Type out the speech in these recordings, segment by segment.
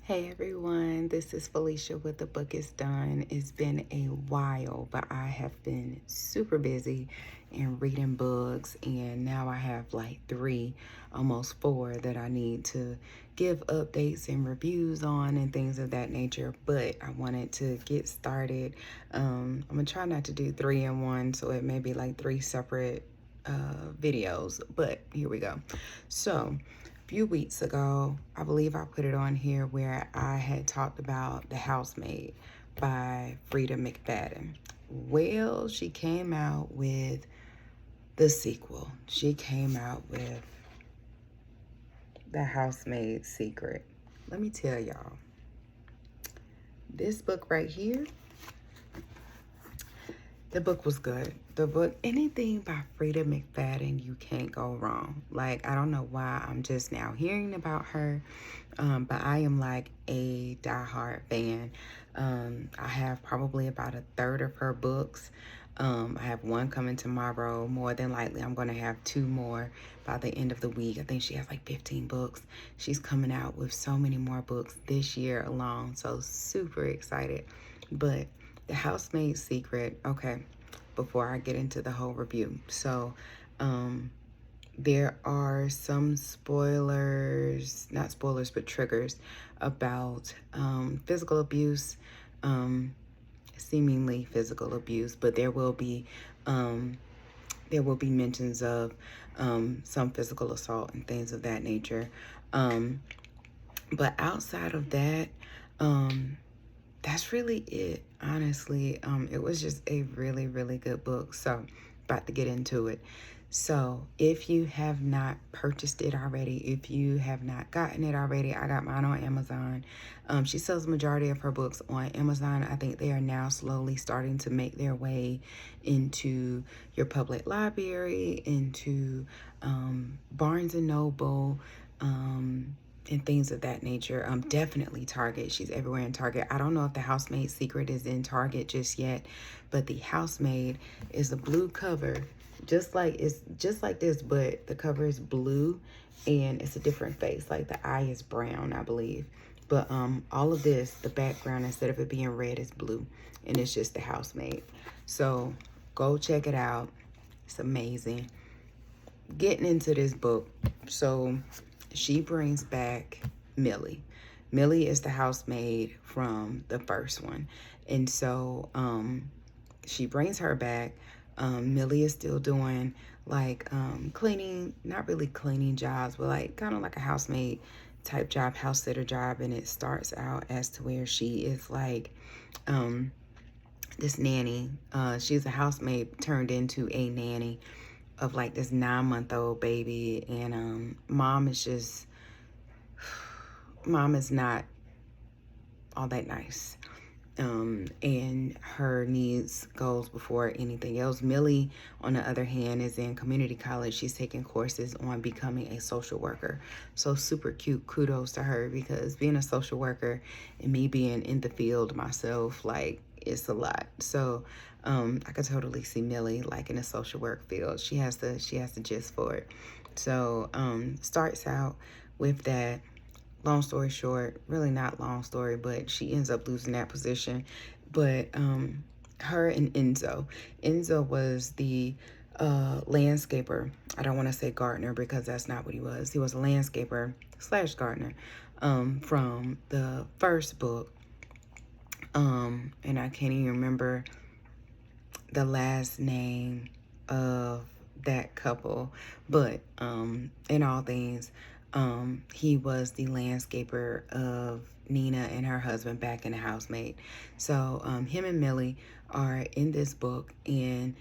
Hey everyone, this is Felicia with The Book is Done. It's been a while, but I have been super busy and reading books, and now I have like three, almost four that I need to give updates and reviews on and things of that nature. But I wanted to get started. I'm gonna try not to do three in one, so it may be like three separate videos, but here we go. So few weeks ago, I believe I put it on here where I had talked about The Housemaid by Frida McFadden. Well, she came out with the sequel. She came out with The Housemaid Secret. Let me tell y'all, this book right here, the book was good. The book, anything by Frida McFadden, you can't go wrong. Like, I don't know why I'm just now hearing about her, but I am like a diehard fan. I have probably about a third of her books. I have one coming tomorrow. More than likely, I'm going to have two more by the end of the week. I think she has like 15 books. She's coming out with so many more books this year alone. So super excited. But The Housemaid Secret, okay, before I get into the whole review. So, there are some spoilers, not spoilers, but triggers about physical abuse, seemingly physical abuse, but there will be mentions of some physical assault and things of that nature. But outside of that, that's really it, honestly. It was just a really, really good book. So, about to get into it. So, if you have not purchased it already, if you have not gotten it already, I got mine on Amazon. She sells the majority of her books on Amazon. I think they are now slowly starting to make their way into your public library, into Barnes and Noble, and things of that nature. Definitely Target. She's everywhere in Target. I don't know if The Housemaid Secret is in Target just yet, but The Housemaid is a blue cover, it's just like this, but the cover is blue and it's a different face. Like the eye is brown, I believe. But all of this, the background, instead of it being red, is blue, and it's just The Housemaid. So go check it out. It's amazing. Getting into this book, so she brings back Millie. Millie is the housemaid from the first one. And so she brings her back. Millie is still doing like cleaning, not really cleaning jobs, but like kind of like a housemaid type job, house sitter job. And it starts out as to where she is like this nanny. She's a housemaid turned into a nanny of like this 9-month-old baby, and mom is not all that nice, and her needs goes before anything else. Millie, on the other hand, is in community college. She's taking courses on becoming a social worker. So super cute. Kudos to her, because being a social worker and me being in the field myself, like, it's a lot. So I could totally see Millie like in a social work field. She has the gist for it. So starts out with that. Long story short, really not long story, but she ends up losing that position. But her and Enzo was the landscaper. I don't want to say gardener, because that's not what he was. He was a landscaper slash gardener from the first book. And I can't even remember the last name of that couple, but in all things, he was the landscaper of Nina and her husband back in The Housemaid. So him and Millie are in this book, and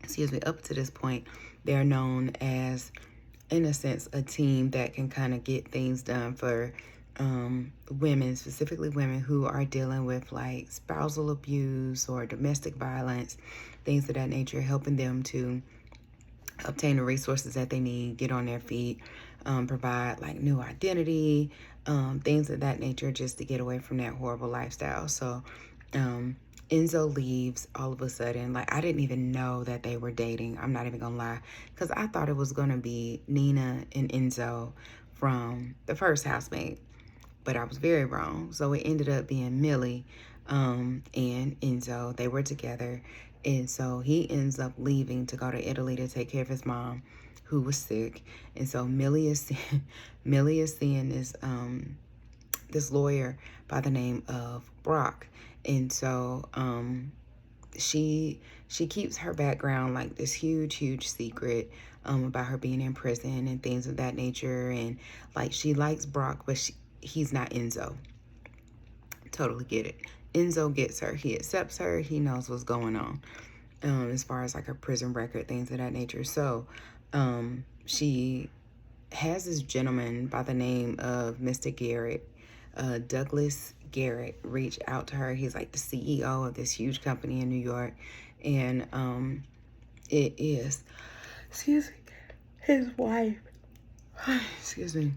excuse me, up to this point, they're known as, in a sense, a team that can kind of get things done for women, specifically women who are dealing with like spousal abuse or domestic violence, things of that nature, helping them to obtain the resources that they need, get on their feet, provide like new identity, things of that nature, just to get away from that horrible lifestyle. So Enzo leaves all of a sudden. Like, I didn't even know that they were dating. I'm not even gonna lie, because I thought it was gonna be Nina and Enzo from the first housemaid. but I was very wrong. So it ended up being Millie and Enzo. They were together. And so he ends up leaving to go to Italy to take care of his mom, who was sick. And so Millie is Millie is seeing this lawyer by the name of Brock. And so she keeps her background like this huge secret about her being in prison and things of that nature. And like, she likes Brock, but he's not Enzo. Totally get it. Enzo gets her. He accepts her. He knows what's going on as far as like her prison record, things of that nature. So she has this gentleman by the name of Mr. Garrett, Douglas Garrett, reach out to her. He's like the CEO of this huge company in New York. And it is, excuse me, his wife. Excuse me.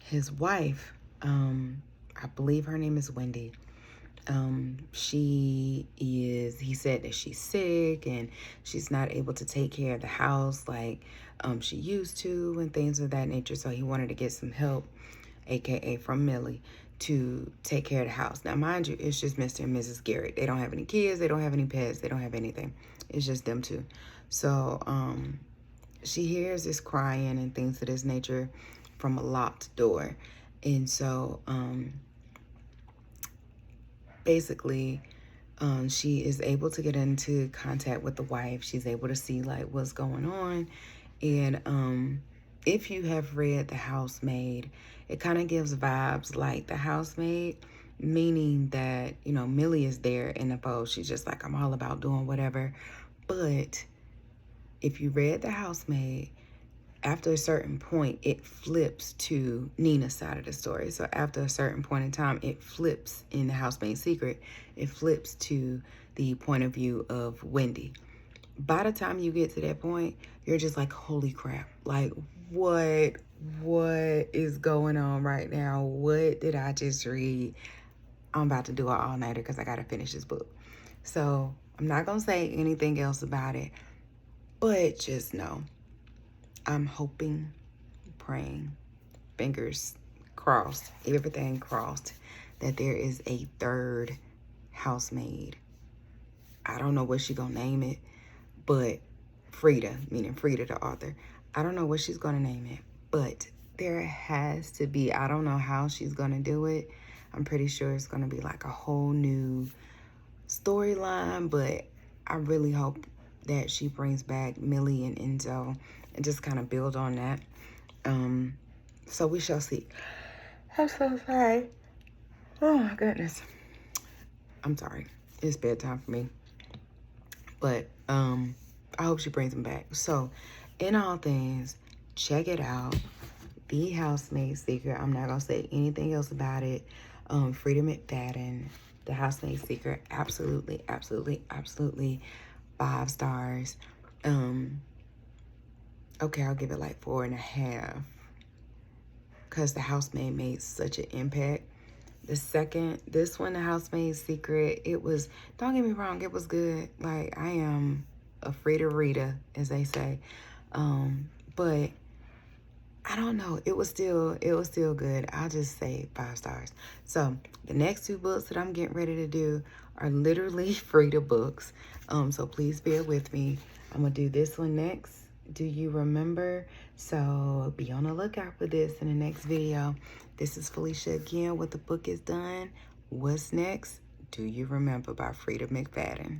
His wife, I believe her name is Wendy. He said that she's sick and she's not able to take care of the house like she used to and things of that nature. So he wanted to get some help, aka from Millie, to take care of the house. Now, mind you, it's just Mr. and Mrs. Garrett. They don't have any kids. They don't have any pets. They don't have anything. It's just them two. So she hears this crying and things of this nature from a locked door. And so basically, she is able to get into contact with the wife. She's able to see like what's going on. And if you have read The Housemaid, it kind of gives vibes like The Housemaid, meaning that, you know, Millie is there in the boat. She's just like, I'm all about doing whatever. But if you read The Housemaid, after a certain point, it flips to Nina's side of the story. So after a certain point in time, it flips in The Housemaid's Secret. It flips to the point of view of Wendy. By the time you get to that point, you're just like, holy crap. Like, what is going on right now? What did I just read? I'm about to do an all-nighter because I got to finish this book. So I'm not going to say anything else about it. But just know, I'm hoping, praying, fingers crossed, everything crossed, that there is a third Housemaid. I don't know what she's going to name it, but Frida, meaning Frida the author, I don't know what she's going to name it, but there has to be. I don't know how she's going to do it. I'm pretty sure it's going to be like a whole new storyline, but I really hope that she brings back Millie and Enzo and just kind of build on that. So we shall see. I'm so sorry. Oh my goodness. I'm sorry. It's bedtime for me. But I hope she brings them back. So in all things, check it out. The Housemaid's Secret. I'm not going to say anything else about it. Frida McFadden, The Housemaid's Secret. Absolutely, absolutely, absolutely 5 stars. Okay, I'll give it like 4.5. Because The Housemaid made such an impact. This one, The Housemaid's Secret, it was, don't get me wrong, it was good. Like, I am a Frida Rita, as they say. But I don't know, it was still good. I'll just say 5 stars. So the next 2 books that I'm getting ready to do are literally Frida books. So please bear with me. I'm gonna do this one next. Do you remember? So be on the lookout for this in the next video. This is Felicia again with The Book Is Done. What's next? Do you remember by Frida McFadden.